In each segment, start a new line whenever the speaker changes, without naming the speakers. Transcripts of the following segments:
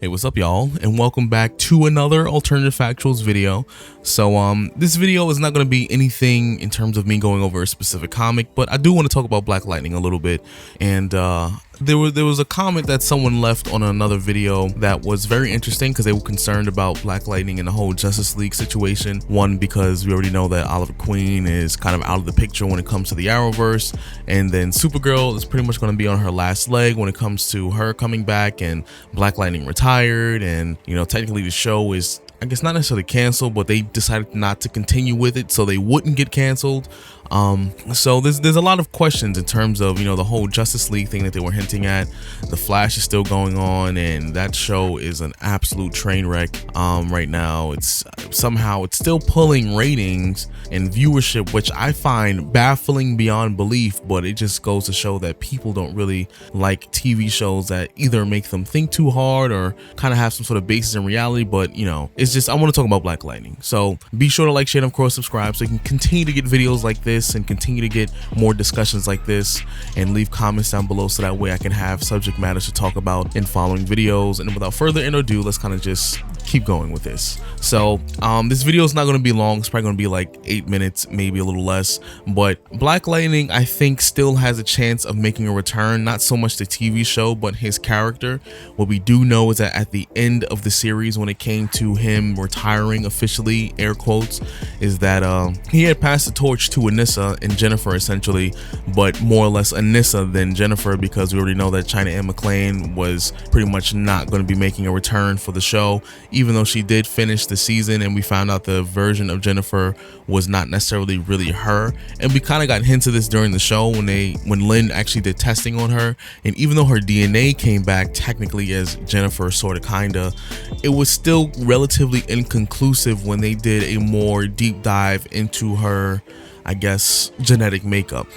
Hey, what's up, y'all, and welcome back to another alternative factuals video. So this video is not going to be anything in terms of me going over a specific comic, but I do want to talk about Black Lightning a little bit. And there was a comment that someone left on another video that was very interesting because they were concerned about Black Lightning and the whole Justice League situation. One, because we already know that Oliver Queen is kind of out of the picture when it comes to the Arrowverse, and then Supergirl is pretty much going to be on her last leg when it comes to her coming back, and Black Lightning retired, and you know, technically the show is, I guess, not necessarily canceled, but they decided not to continue with it so they wouldn't get canceled. So there's a lot of questions in terms of, you know, the whole Justice League thing that they were hinting at. The Flash is still going on, and that show is an absolute train wreck right now. It's still pulling ratings and viewership, which I find baffling beyond belief, but it just goes to show that people don't really like TV shows that either make them think too hard or kind of have some sort of basis in reality. But you know, it's just, I want to talk about Black Lightning. So be sure to like, share, and of course subscribe so you can continue to get videos like this and continue to get more discussions like this, and leave comments down below so that way I can have subject matters to talk about in following videos. And without further ado, let's kind of just keep going with this. So this video is not going to be long. It's probably going to be like 8 minutes, maybe a little less, but Black Lightning, I think, still has a chance of making a return. Not so much the TV show, but his character. What we do know is that at the end of the series, when it came to him retiring officially, air quotes, is that he had passed the torch to Anissa and Jennifer essentially, but more or less Anissa than Jennifer, because we already know that China Anne McClain was pretty much not going to be making a return for the show, even though she did finish the season, and we found out the version of Jennifer was not necessarily really her. And we kind of got hints of this during the show when Lynn actually did testing on her, and even though her DNA came back technically as Jennifer, sort of, kinda, it was still relatively inconclusive when they did a more deep dive into her, I guess, genetic makeup.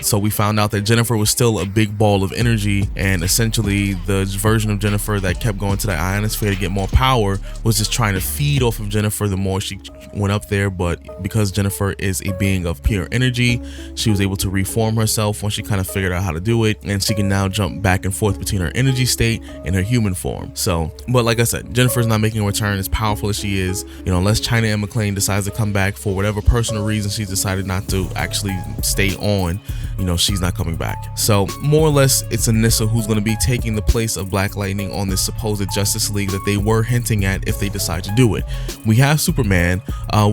So we found out that Jennifer was still a big ball of energy, and essentially the version of Jennifer that kept going to the ionosphere to get more power was just trying to feed off of Jennifer the more she went up there. But because Jennifer is a being of pure energy, she was able to reform herself once she kind of figured out how to do it, and she can now jump back and forth between her energy state and her human form. So, but like I said, Jennifer's not making a return, as powerful as she is. You know, unless China Anne McClain decides to come back for whatever personal reason, she's decided not to actually stay on, you know, she's not coming back. So more or less, it's Anissa who's going to be taking the place of Black Lightning on this supposed Justice League that they were hinting at if they decide to do it. We have Superman,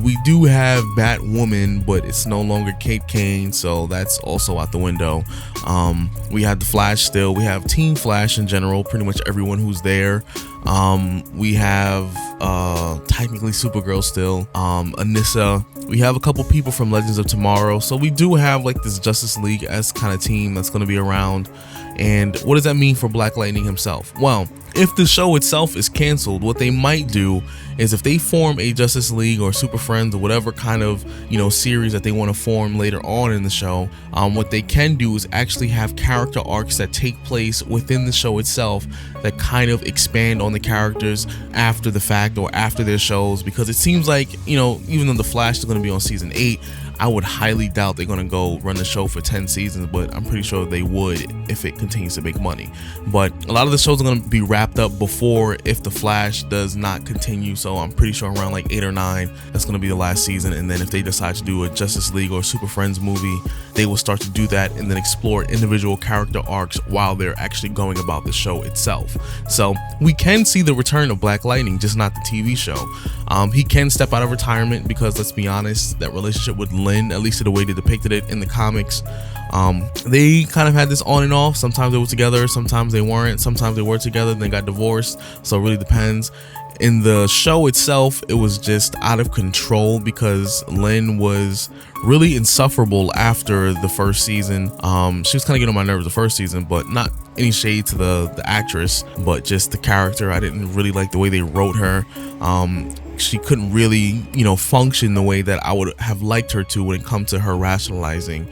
we do have Batwoman, but it's no longer Kate Kane, so that's also out the window. We have the Flash still, we have Team Flash in general, pretty much everyone who's there. We have technically Supergirl still, Anissa. We have a couple people from Legends of Tomorrow, so we do have like this Justice League-esque kind of team that's going to be around. And what does that mean for Black Lightning himself? Well, if the show itself is canceled, what they might do is, if they form a Justice League or Super Friends or whatever kind of, you know, series that they want to form later on in the show, what they can do is actually have character arcs that take place within the show itself that kind of expand on the characters after the fact or after their shows. Because it seems like, you know, even though the Flash is going to be on season 8, I would highly doubt they're going to go run the show for 10 seasons, but I'm pretty sure they would if it continues to make money. But a lot of the shows are going to be wrapped up before, if the Flash does not continue. So I'm pretty sure around like 8 or 9, that's going to be the last season. And then if they decide to do a Justice League or Super Friends movie, they will start to do that and then explore individual character arcs while they're actually going about the show itself. So we can see the return of Black Lightning, just not the TV show. He can step out of retirement because, let's be honest, that relationship with Lynn, at least the way they depicted it in the comics, they kind of had this on and off. Sometimes they were together, sometimes they weren't, sometimes they were together, then got divorced. So it really depends. In the show itself, it was just out of control because Lynn was really insufferable after the first season. She was kind of getting on my nerves the first season, but not any shade to the actress, but just the character. I didn't really like the way they wrote her. She couldn't really, you know, function the way that I would have liked her to when it comes to her rationalizing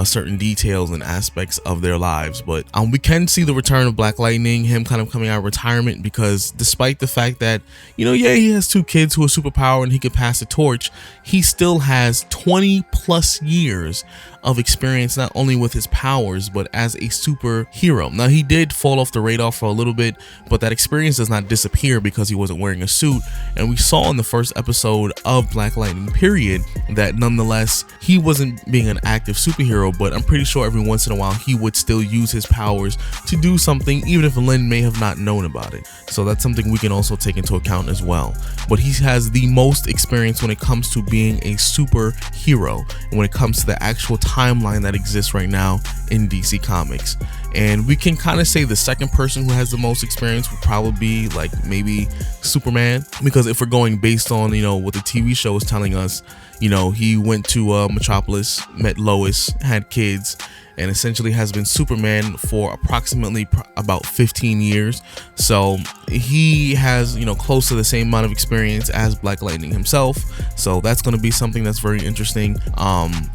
certain details and aspects of their lives. But we can see the return of Black Lightning, him kind of coming out of retirement, because despite the fact that, yeah, he has 2 kids who are superpowered and he can pass the torch, he still has 20 plus years of experience, not only with his powers, but as a superhero. Now, he did fall off the radar for a little bit, but that experience does not disappear because he wasn't wearing a suit. And we saw in the first episode of Black Lightning period that nonetheless, he wasn't being an active superhero, but I'm pretty sure every once in a while he would still use his powers to do something, even if Lynn may have not known about it. So that's something we can also take into account as well. But he has the most experience when it comes to being a superhero, and when it comes to the actual timeline that exists right now in DC Comics. And we can kind of say the second person who has the most experience would probably be like maybe Superman, because if we're going based on, what the TV show is telling us, he went to Metropolis, met Lois, had kids, and essentially has been Superman for approximately about 15 years. So he has, close to the same amount of experience as Black Lightning himself. So that's going to be something that's very interesting.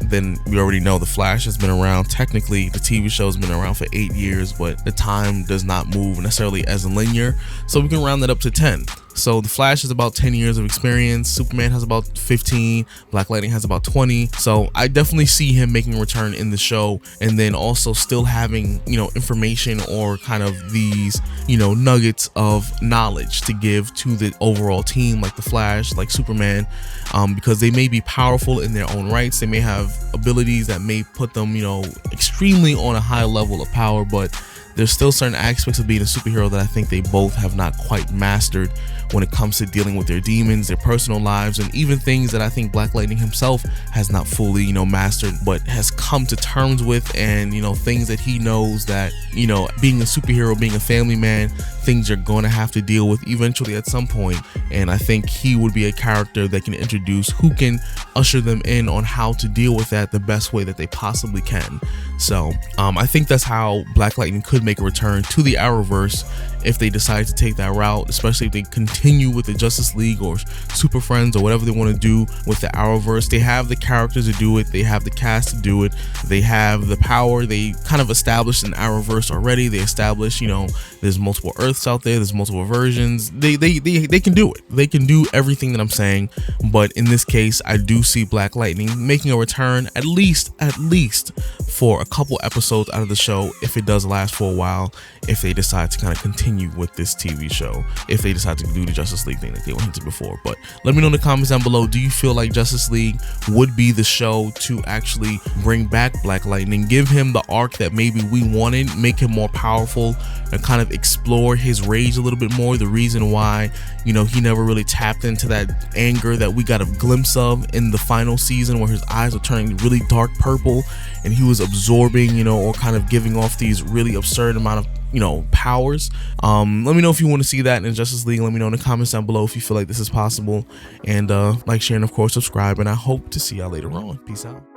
Then we already know the Flash has been around. Technically, the TV show has been around for 8 years, but the time does not move necessarily as linear. So we can round that up to 10. So the Flash has about 10 years of experience, Superman has about 15, Black Lightning has about 20. So I definitely see him making a return in the show, and then also still having, information or kind of these, nuggets of knowledge to give to the overall team, like the Flash, like Superman, because they may be powerful in their own rights. They may have abilities that may put them, extremely on a high level of power, but there's still certain aspects of being a superhero that I think they both have not quite mastered when it comes to dealing with their demons, their personal lives, and even things that I think Black Lightning himself has not fully, mastered, but has come to terms with, and, things that he knows that, being a superhero, being a family man, things you're going to have to deal with eventually at some point. And I think he would be a character that can introduce, who can usher them in on how to deal with that the best way that they possibly can. So I think that's how Black Lightning could make a return to the Arrowverse if they decide to take that route, especially if they continue with the Justice League or Super Friends or whatever they want to do with the Arrowverse. They have the characters to do it, they have the cast to do it, they have the power. They kind of established an Arrowverse already. They established, there's multiple Earths out there, there's multiple versions. They can do it. They can do everything that I'm saying. But in this case, I do see Black Lightning making a return, at least for a couple episodes out of the show, if it does last for a while, if they decide to kind of continue with this TV show, if they decide to do the Justice League thing like they went into before. But let me know in the comments down below, do you feel like Justice League would be the show to actually bring back Black Lightning, give him the arc that maybe we wanted, make him more powerful, and kind of explore his rage a little bit more, the reason why, he never really tapped into that anger that we got a glimpse of in the final season, where his eyes were turning really dark purple and he was absorbing, or kind of giving off these really absurd amount of, powers. Let me know if you want to see that in Justice League. Let me know in the comments down below if you feel like this is possible, and like, share, and of course subscribe, and I hope to see y'all later on. Peace out.